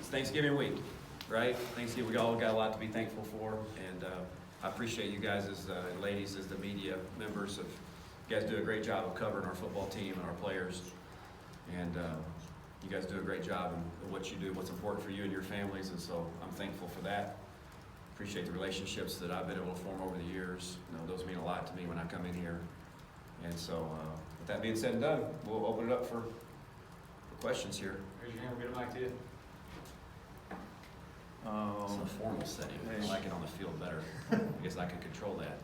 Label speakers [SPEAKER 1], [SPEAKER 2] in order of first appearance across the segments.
[SPEAKER 1] Thanksgiving week, right? Thanksgiving, we all got a lot to be thankful for, and I appreciate you guys as ladies, as the media members. You guys do a great job of covering our football team and our players, and you guys do a great job in what you do, what's important for you and your families, and so I'm thankful for that. Appreciate the relationships that I've been able to form over the years. Those mean a lot to me when I come in here. And so, with that being said and done, we'll open it up for questions here.
[SPEAKER 2] Raise your hand, we'll get a mic to you.
[SPEAKER 1] It's a formal setting. I like it on the field better. I guess I could control that.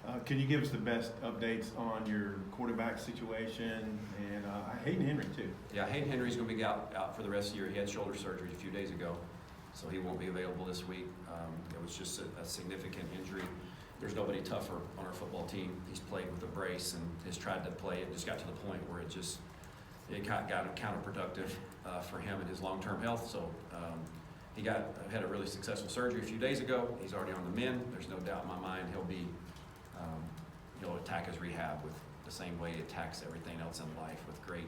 [SPEAKER 1] But
[SPEAKER 3] Can you give us the best updates on your quarterback situation and Hayden Henry too?
[SPEAKER 1] yeah, Hayden Henry's going to be out for the rest of the year. He had shoulder surgery a few days ago, so he won't be available this week. It was just a significant injury. There's nobody tougher on our football team. He's played with a brace and has tried to play. It just got to the point where it got counterproductive for him and his long-term health. So he had a really successful surgery a few days ago. He's already on the mend. There's no doubt in my mind he'll attack his rehab with the same way he attacks everything else in life, with great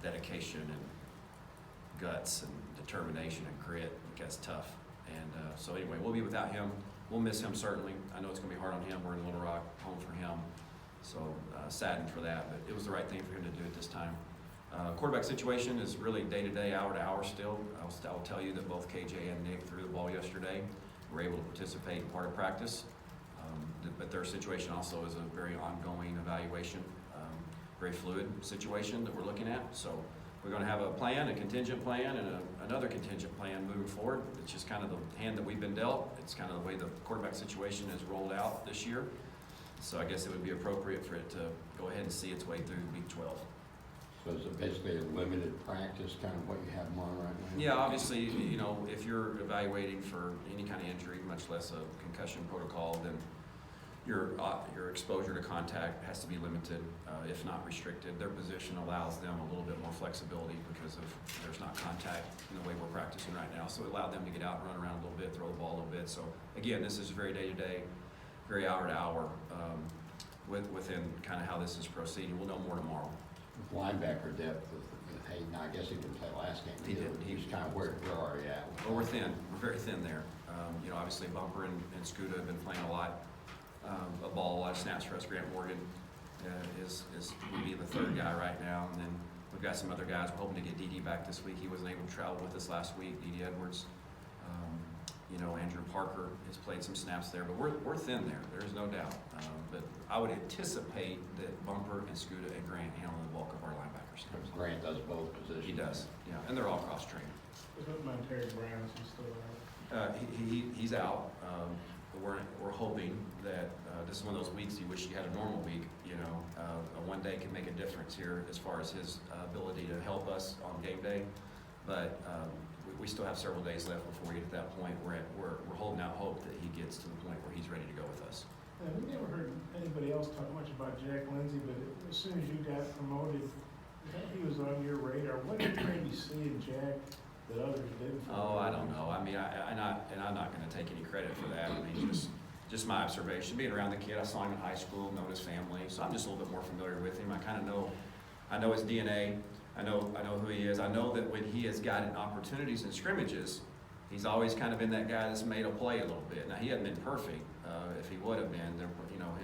[SPEAKER 1] dedication and guts and determination and grit. It gets tough. And so anyway, we'll be without him. We'll miss him certainly. I know it's going to be hard on him. We're in Little Rock, home for him. So saddened for that, but it was the right thing for him to do at this time. Quarterback situation is really day-to-day, hour-to-hour still. I'll tell you that both KJ and Nick threw the ball yesterday. Were able to participate in part of practice. But their situation also is a very ongoing evaluation, very fluid situation that we're looking at. So we're going to have a plan, a contingent plan, and another contingent plan moving forward. It's just kind of the hand that we've been dealt. It's kind of the way the quarterback situation has rolled out this year. So I guess it would be appropriate for it to go ahead and see its way through week 12.
[SPEAKER 4] So is it basically a limited practice, kind of what you have on right now?
[SPEAKER 1] Yeah, obviously, if you're evaluating for any kind of injury, much less a concussion protocol, then your exposure to contact has to be limited, if not restricted. Their position allows them a little bit more flexibility because there's not contact in the way we're practicing right now. So it allowed them to get out and run around a little bit, throw the ball a little bit. So again, this is very day-to-day, very hour-to-hour, within kind of how this is proceeding. We'll know more tomorrow.
[SPEAKER 4] Linebacker depth with Hayden, I guess he didn't play last game.
[SPEAKER 1] He did.
[SPEAKER 4] He was kind of where are you at?
[SPEAKER 1] Well, we're thin. We're very thin there. Obviously Bumper and Scooter have been playing a lot of ball, a lot of snaps for us. Grant Morgan would be the third guy right now, and then we've got some other guys. We're hoping to get DD back this week. He wasn't able to travel with us last week. DD Edwards, Andrew Parker has played some snaps there, but we're thin there. There's no doubt. But I would anticipate that Bumper and Scooter and Grant handle the bulk of our linebackers.
[SPEAKER 4] Grant does both positions.
[SPEAKER 1] He does, yeah, and they're all cross-trained.
[SPEAKER 2] What about Terry Brown? Is he still out?
[SPEAKER 1] He's out. We're hoping that this is one of those weeks you wish you had a normal week. One day can make a difference here as far as his ability to help us on game day. But we still have several days left before we get to that point. We're holding out hope that he gets to the point where he's ready to go with us.
[SPEAKER 2] We never heard anybody else talk much about Jack Lindsay, but as soon as you got promoted, he was on your radar. What did you see in Jack that others didn't?
[SPEAKER 1] Oh, I don't know. I mean, I'm not going to take any credit for that. I mean, just my observation. Being around the kid, I saw him in high school, known his family, so I'm just a little bit more familiar with him. I kind of know his DNA. I know who he is. I know that when he has gotten opportunities in scrimmages, he's always kind of been that guy that's made a play a little bit. Now, he hasn't been perfect. If he would have been,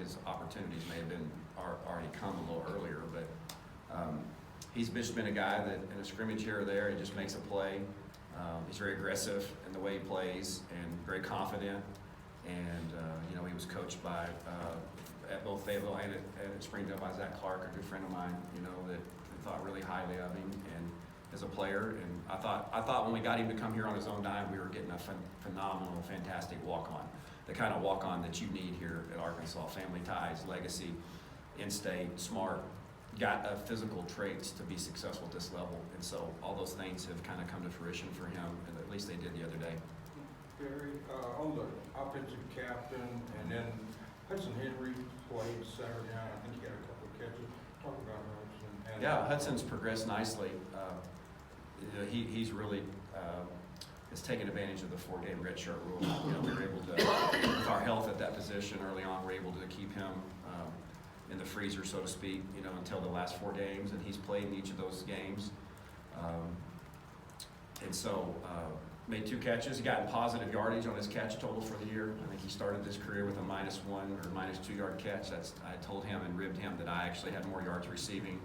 [SPEAKER 1] his opportunities may have been already come a little earlier. But he's just been a guy that in a scrimmage here or there, he just makes a play. He's very aggressive in the way he plays and very confident. And he was coached by at both Fayetteville and at Springdale by Zach Clark, a good friend of mine. That thought really highly of him and as a player. And I thought when we got him to come here on his own dime, we were getting a phenomenal, fantastic walk-on. The kind of walk-on that you need here at Arkansas. Family ties, legacy, in-state, smart, got physical traits to be successful at this level. And so all those things have kind of come to fruition for him, and at least they did the other day.
[SPEAKER 5] Barry, on the offensive captain, and then Hudson Henry played Saturday night. I think he had a couple of catches. Talk about Hudson.
[SPEAKER 1] Yeah, Hudson's progressed nicely. He's really has taken advantage of the 4-game redshirt rule. We were able to, with our health at that position early on, we're able to keep him in the freezer, so to speak, until the last 4 games, and he's played in each of those games. And so, made 2 catches. He got in positive yardage on his catch total for the year. I think he started his career with a -1 or -2 yard catch. I told him and ribbed him that I actually had more yards receiving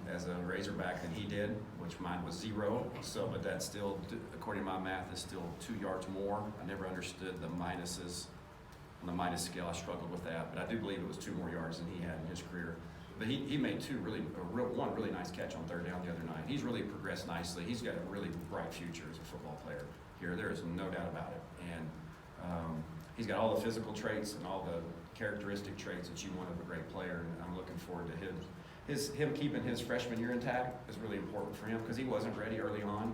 [SPEAKER 1] as a Razorback than he did, which mine was 0. So, but that's still, according to my math, is still 2 yards more. I never understood the minuses. On the minus scale, I struggled with that, but I do believe it was 2 more yards than he had in his career. But he made one really nice catch on 3rd down the other night. He's really progressed nicely. He's got a really bright future as a football player here. There is no doubt about it. And he's got all the physical traits and all the characteristic traits that you want of a great player. And I'm looking forward to him keeping his freshman year intact is really important for him because he wasn't ready early on.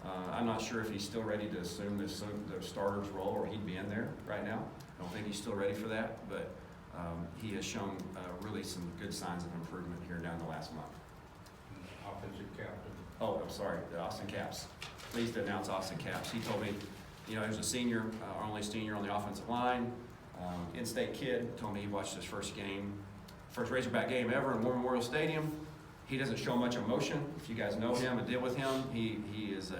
[SPEAKER 1] I'm not sure if he's still ready to assume the starter's role or he'd be in there right now. I don't think he's still ready for that, but he has shown really some good signs of improvement here down the last month.
[SPEAKER 5] Offensive captain.
[SPEAKER 1] Oh, I'm sorry, Austin Capps. Pleased to announce Austin Capps. He told me, he was a senior, our only senior on the offensive line, in-state kid. Told me he watched his first Razorback game ever in War Memorial Stadium. He doesn't show much emotion. If you guys know him and deal with him, he is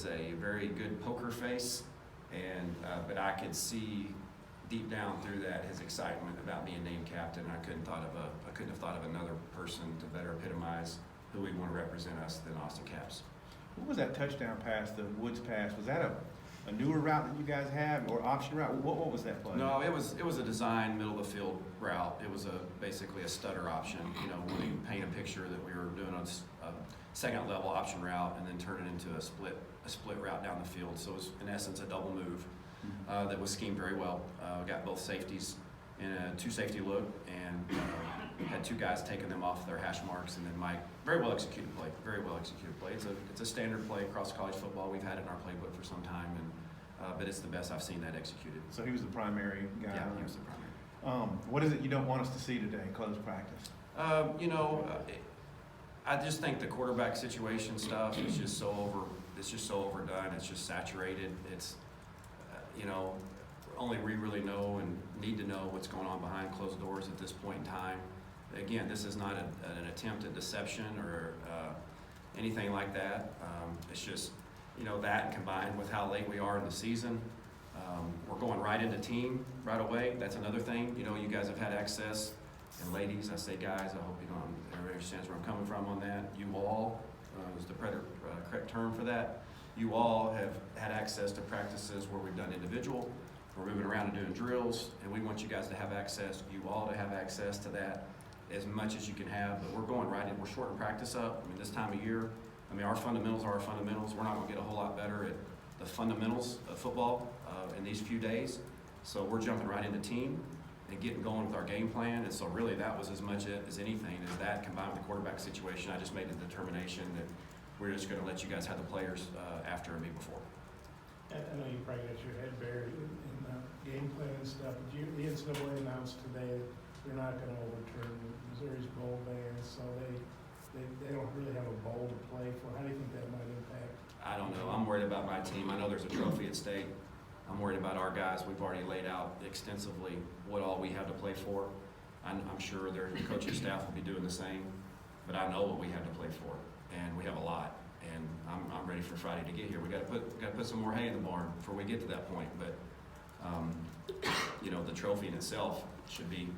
[SPEAKER 1] a very good poker face, and but I could see deep down through that his excitement about being named captain. I couldn't have thought of another person to better epitomize who we want to represent us than Austin Capps.
[SPEAKER 3] What was that touchdown pass, the Woods pass? Was that a newer route that you guys have, or option route? What was that play?
[SPEAKER 1] No, it was a design middle of the field route. It was basically a stutter option. When you paint a picture that we were doing a second level option route and then turn it into a split route down the field. So it was in essence a double move that was schemed very well. We got both safeties in a 2-safety look and had 2 guys taking them off their hash marks, and then Mike, very well executed play. It's a standard play across college football. We've had it in our playbook for some time, and but it's the best I've seen that executed.
[SPEAKER 3] So he was the primary guy.
[SPEAKER 1] Yeah, he was the primary.
[SPEAKER 3] What is it you don't want us to see today, close practice?
[SPEAKER 1] I just think the quarterback situation stuff is just so overdone. It's just saturated. It's, only we really know and need to know what's going on behind closed doors at this point in time. Again, this is not an attempt at deception or anything like that. It's just, that combined with how late we are in the season. We're going right into team right away. That's another thing. You guys have had access, and ladies, I say guys, I hope everybody understands where I'm coming from on that. You all is the correct term for that. You all have had access to practices where we've done individual. We're moving around and doing drills, and we want you guys to have access, you all to have access to that as much as you can have. But we're going right in. We're shorting practice up. This time of year, our fundamentals are our fundamentals. We're not going to get a whole lot better at the fundamentals of football in these few days. So we're jumping right into team and getting going with our game plan. And so really that was as much as anything as that combined with the quarterback situation. I just made the determination that we're just going to let you guys have the players after and me before.
[SPEAKER 2] I know you probably got your head buried in game plan and stuff, but the NCAA announced today that they're not going to overturn Missouri's bowl ban, so they don't really have a bowl to play for. How do you think that might impact?
[SPEAKER 1] I don't know. I'm worried about my team. I know there's a trophy at stake. I'm worried about our guys. We've already laid out extensively what all we have to play for. I'm sure their coaching staff will be doing the same, but I know what we have to play for, and we have a lot. And I'm ready for Friday to get here. We got to put some more hay in the barn before we get to that point. But the trophy in itself should be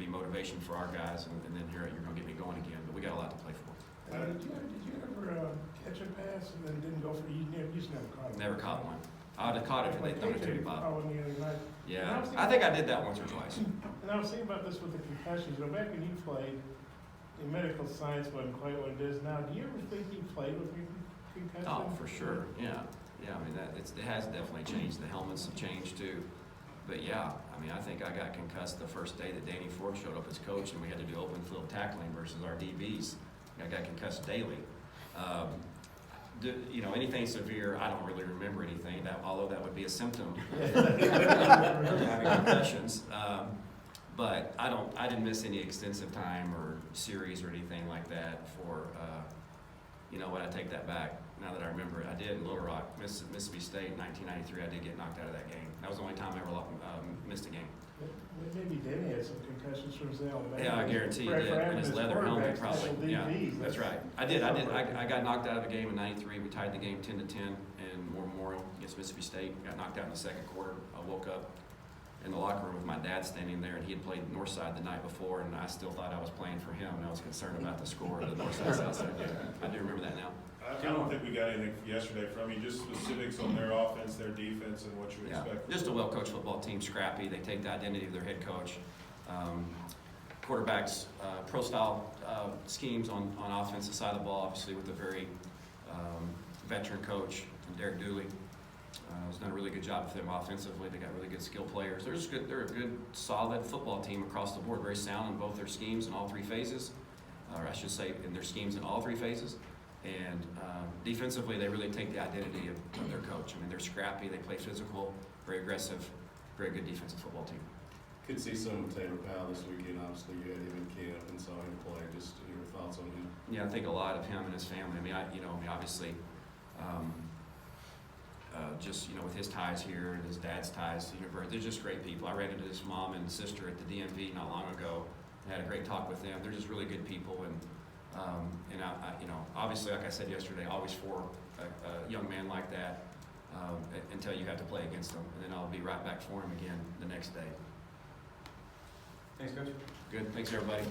[SPEAKER 1] motivation for our guys, and then here you're going to get me going again. But we got a lot to play for.
[SPEAKER 2] Did you ever catch a pass and then didn't go for you? Just never caught it.
[SPEAKER 1] Never caught one. I would have caught it if they'd thrown it to me, Bob. Yeah,
[SPEAKER 2] And
[SPEAKER 1] I think I did that once or twice.
[SPEAKER 2] And I was thinking about this with the concussions. Back when you played, the medical science wasn't quite what it is now. Do you ever think you played with your concussion?
[SPEAKER 1] Oh, for sure. Yeah. It has definitely changed. The helmets have changed too. But yeah, I think I got concussed the first day that Danny Ford showed up as coach, and we had to do open field tackling versus our DBs. I got concussed daily. Anything severe, I don't really remember anything. Although that would be a symptom of having concussions. But I didn't miss any extensive time or series or anything like that for, when I take that back, now that I remember it, I did in Little Rock, Mississippi State in 1993, I did get knocked out of that game. That was the only time I ever missed a game.
[SPEAKER 2] Maybe Denny had some concussions from his elbow.
[SPEAKER 1] Yeah, I guarantee you
[SPEAKER 2] For
[SPEAKER 1] did,
[SPEAKER 2] having
[SPEAKER 1] and his
[SPEAKER 2] his
[SPEAKER 1] leather helmet
[SPEAKER 2] quarterbacks
[SPEAKER 1] probably,
[SPEAKER 2] tackle
[SPEAKER 1] yeah,
[SPEAKER 2] DBs,
[SPEAKER 1] that's right. I got knocked out of a game in '93, we tied the game 10-10 in War Memorial against Mississippi State, got knocked out in the second quarter. I woke up in the locker room with my dad standing there, and he had played Northside the night before, and I still thought I was playing for him, and I was concerned about the score of the Northside Southside game. I do remember that now.
[SPEAKER 6] I don't think we got anything yesterday from you, just specifics on their offense, their defense, and what you
[SPEAKER 1] Yeah,
[SPEAKER 6] expect.
[SPEAKER 1] just a well-coached football team, scrappy. They take the identity of their head coach. Quarterbacks, pro-style schemes on offensive side of the ball, obviously with a very veteran coach, Derek Dooley. Has done a really good job for them offensively. They got really good skill players. They're a good, solid football team across the board, very sound in both their schemes in all three phases, or I should say in their schemes in all three phases. And defensively, they really take the identity of their coach. I mean, they're scrappy, they play physical, very aggressive, very good defensive football team.
[SPEAKER 7] Could see some of Taylor Powell this weekend. Obviously, you had him in camp and saw him play. Just your thoughts on him?
[SPEAKER 1] Yeah, I think a lot of him and his family. I mean, obviously, just, with his ties here and his dad's ties to the university, they're just great people. I ran into his mom and sister at the DMV not long ago. I had a great talk with them. They're just really good people, and obviously, like I said yesterday, always for a young man like that until you have to play against them, and then I'll be right back for him again the next day.
[SPEAKER 5] Thanks, Coach.
[SPEAKER 1] Good, thanks everybody.